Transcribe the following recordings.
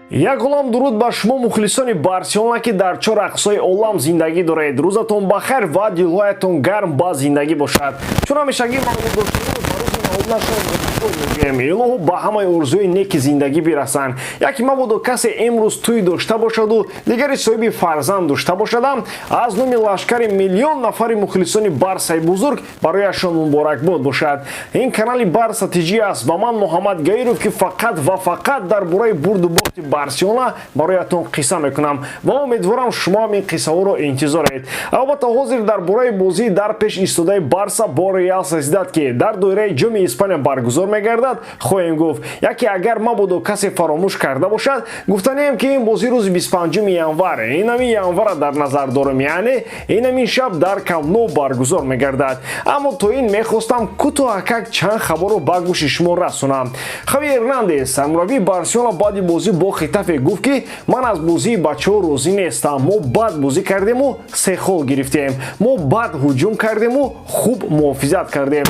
як ғулом дуруд ба шумо мухлисони Барселона ки дар чор ақсои олам зиндагӣ доред. Рӯзатон бахайр ва дилҳоятон гарм ба зиндагӣ бошад. Чун ҳамешагӣ илоҳу ба ҳамаи орзуи неки зиндагӣ бирасанд. Яке мабодо касе имрӯз тӯй дошта бошаду дигари соҳиби фарзанд дошта бошадам, аз номи лашкари миллион нафари мухлисони Барсаи бузург барояшон муборакбод бошад. Ин канали Барса тиҷӣ аст ва ман Муҳаммад Гаиров ки фақат ва фақат дар бораи бурду бохти Барселона бароятон қисса мекунам ва умедворам шумо ҳам ин қиссаҳоро интизоред. Албатта ҳозир дар бораи бозии дар пеш истодаи Барса бо РЕАЛ СОСЕДАД ки дар доираи ҷоми Испания баргузор мегардад хоҳем гуфт. Яке агар мабодо касе фаромӯш карда бошад, гуфтанем ки ин бозӣ рӯзи 25 январ, ин ҳамин январа дар назар дорем, яъне ин ҳамин шаб дар КАНАЛ баргузор мегардад. Аммо то ин мехостам кӯтоҳакак чанд хабарро ба гӯши шумо расонам. Хави Эрнандес, самуравии Барселона баъди бозӣ бо Хетафе гуфт ки ман аз бозии бачаҳо розӣ нестам. Мо бад бозӣ кардему 3 хол гирифтем. Мо бад ҳуҷум кардему хуб муҳофизат кардем.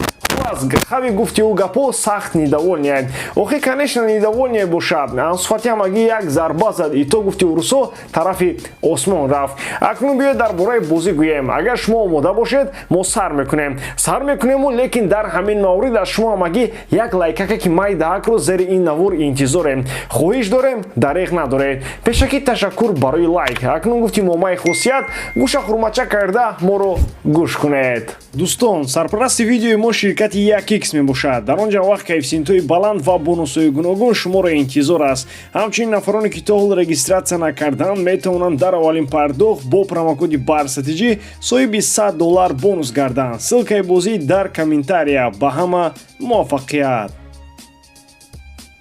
Хави гуфти ӯ гапо сахт недовольняет. Охи конечно недовольняет бошад. Ансу Фати ҳамагӣ як зарба зад и то гуфти урусо тарафи осмон рафт. Акнун биёед дар бораи бозӣ гӯем. Агар шумо омода бошед, мо сар мекунему, лекин дар ҳамин маврид аз шумо ҳамагӣ як лайкакаки майдаҳакро зери ин навор интизорем. Хоҳиш дорем, дареғ надоред. Пешакӣ ташаккур барои лайк. Акнун гуфти момаи хусият, гӯша хурмача карда моро гӯш кунед. Дӯстон, сарпарасти видеои мо ширкати 1x мебошад. Дар он ҷо вақт коэффициентҳои баланд ва бонусҳои гуногун шуморо интизор аст. Ҳамчунин нафароне ки то ҳол регистратсия накарданд метавонанд дар аввалин пардохт бо промокоди барсатиҷӣ соҳиби $100 бонус гарданд. Ссилкаи бозӣ дар комментария. Ба ҳама муваффақият.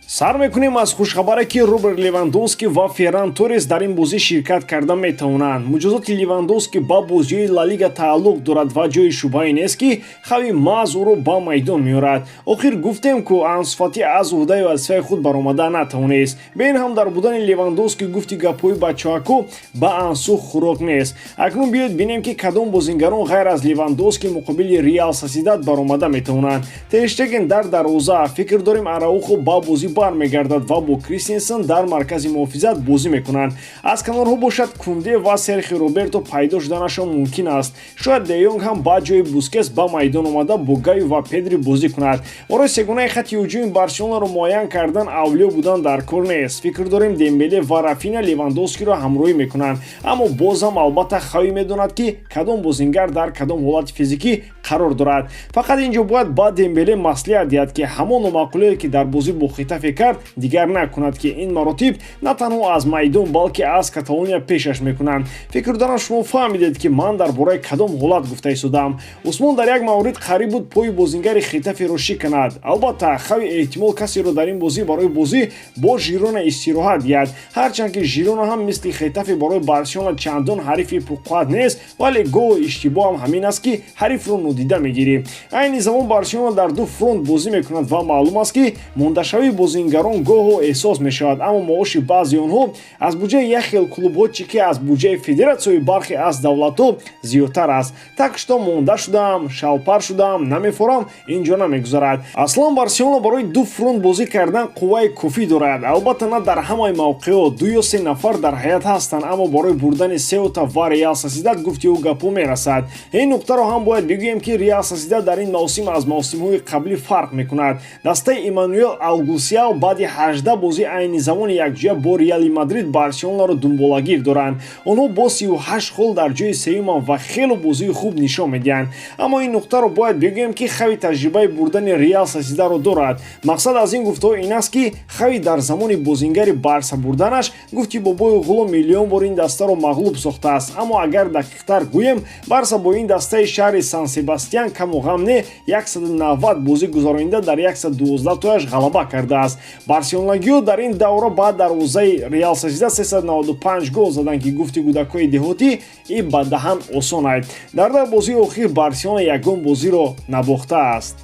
Сар мекунем аз хушхабаре ки Роберт Левандовски ва Ферран Торрес дар ин бозӣ ширкат карда метавонанд. Муҷозоти Левандовски ба бозиҳои Ла Лига тааллуқ дорад ва ҷои шубҳае нест ки хави маъз ӯро ба майдон меорад. Охир гуфтем ку Ансу Фати аз уҳдаи вазифаи худ баромада натавонист. Бе ин ҳам дар будани Левандовски гуфти гапҳои бачаҳаку ба Ансу хӯрок нест. Акнун биёед бинем ки кадом бозингарон ғайр аз Левандовски муқобили РЕАЛ СОСЕДАД баромада метавонанд. Тер Штеген дар дарвоза, фикр дорем Араухо ба бозӣ мегардад ва бо Кристенсен дар маркази муҳофизат бозӣ мекунанд. Аз канорҳо бошад Кунде ва Серхио Роберто пайдо шуданашон мумкин аст. Шояд Де Йонг ҳам ба ҷои Бускетс ба майдон омада бо Гави ва Педри бозӣ кунад. Борои сегонаи хати ҳуҷуми Барселонаро муайян кардан авлиё будан дар кор нест. Фикр дорем Дембеле ва Рафиня Левандовскиро ҳамроҳӣ мекунанд. Аммо бозам албатта Хави медонад ки кадом бозингар дар кадом ҳолати физикӣ қарор дорад. Фақат ин ҷо бояд ба Дембеле маслиҳат диҳад ки ҳамон номаъқулие ки дар бозӣ бо Хетафе кард дигар накунад ки ин маротиб на танҳо аз майдон балки аз Каталония пешаш мекунанд. Фикр дорам шумо фаҳмидед ки ман дар бораи кадом ҳолат гуфта истодам. Усмон дар як маврид қариб буд пои бозингари Хетаферо шиканад. Албатта Хави эҳтимол касеро дар ин бозӣ барои бозӣ бо Жирона истироҳат диҳад. Ҳарчанд ки Жирона ҳам мисли Хетафе барои Барселона чандон ҳарифи пурқудрат нест, вале гоҳу иштибоҳ ҳам ҳамин аст ки ҳарифро нодида мегирӣ. Айни замон Барселона дар ду фронт бозӣ мекунад ва маълум аст ки мондашавии бозингарон гоҳо эҳсос мешавад, аммо маоши баъзи онҳо аз буҷаи як хел клубҳо чӣ ки аз буҷаи федератсияи бархе аз давлатҳо зиёдтар аст. Так што монда шудам, шалпар шудам, намефорам, ин ҷо намегузарад. Аслан Барселона барои ду фронт бозӣ кардан қувваи кофӣ дорад. Албатта на дар ҳамаи мавқеот 2 ё 3 нафар дар ҳаят ҳастанд, аммо барои бурдани Сеута ва РЕАЛ СОСЕДАД гуфти ӯ гапҳо мерасад. Ин нуқтаро ҳам бояд бигӯем ки РЕАЛ СОСЕДАД дар ин мавсим аз мавсимҳои қаблӣ фарқ мекунад. Дастаи Эммануэл Algucial баъди 18 бозӣ айни замони якҷоя бо Реали Мадрид Барселонаро дунболагир доранд. Онҳо бо 38 хол дар ҷои сеюманд ва хело бозии хуб нишон медиҳанд. Аммо ин нуқтаро бояд бигӯем ки Хави таҷрибаи бурдани РЕАЛ СОСЕДАДро дорад. Мақсад аз ин гуфтаҳо ин аст ки Хави дар замони бозингари Барса бурданаш гуфти бобои ғулом миллион бор ин дастаро мағлуб сохтааст. Аммо агар дақиқтар гӯем, Барса бо ин дастаи шаҳри Сан Себастьян каму ғам не 190 бозӣ гузаронида дар 112 тояш ғалаба кардааст. Барселонагиҳо дар ин давра ба дарвозаи РЕАЛ СОСЕДАД 395 гол заданд ки гуфти кӯдакҳои деҳотӣ и ба даҳан осон аст. Дар дар бозии охир Барселона ягон бозиро набохтааст.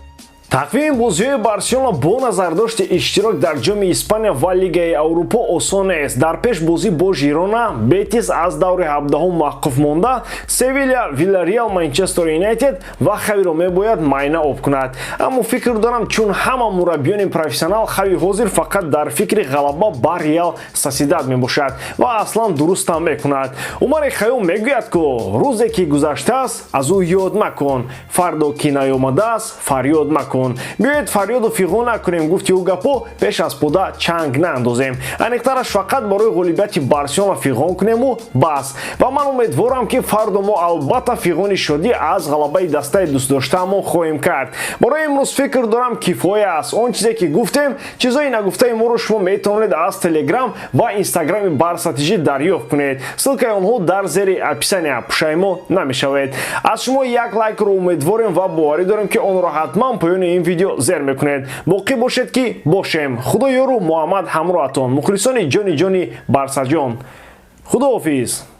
тақвими бозиҳои Барселона бо назардошти иштирок дар ҷоми Испания ва Лигаи Аврупо осон нест. Дар пеш бозӣ бо Жирона, Бетис аз даври 17-ум мавқуф монда, Севилья, Виллареал, Манчестер Юнайтед ва хавиро мебояд майна об кунад. Аммо фикр дорам, чун ҳама мураббиёни профессионал хави ҳозир фақат дар фикри ғалаба ба РЕАЛ СОСЕДАД мебошад ва аслан дурустам мекунад. Умари Хаём мегӯяд ки рӯзе ки гузаштааст, аз ӯ ёд макун. Фардо ки наёмадааст, фарёд макун. Биёед фарёду фиғон накунем, гуфти ӯ гапо пеш аз пуда чанг наандозем. Аниқтараш фақат барои ғолибияти Барселона фиғон кунему бас. Ва ман умедворам ки фарду мо албатта фиғони шодӣ аз ғалабаи дастаи дӯстдоштаамон хоҳем кард. Барои имрӯз фикр дорам кифоя аст. Он чизе ки гуфтем, чизои нагуфтаи моро шумо метавонед аз Телеграм ва Инстаграми Барсатижӣ дарёфт кунед. Ссилкаи онҳо дар зери описания. Пушаймо намешавед. Аз шумо як лайкро умедворем ва боварӣ дорем ки онро ҳатман поёни ин видео зер мекунед. Боқӣ бошед ки бошем. Худо ёру Муҳаммад ҳамроҳатон. Мухлисони ҷони Барсаҷон. Худоҳофиз.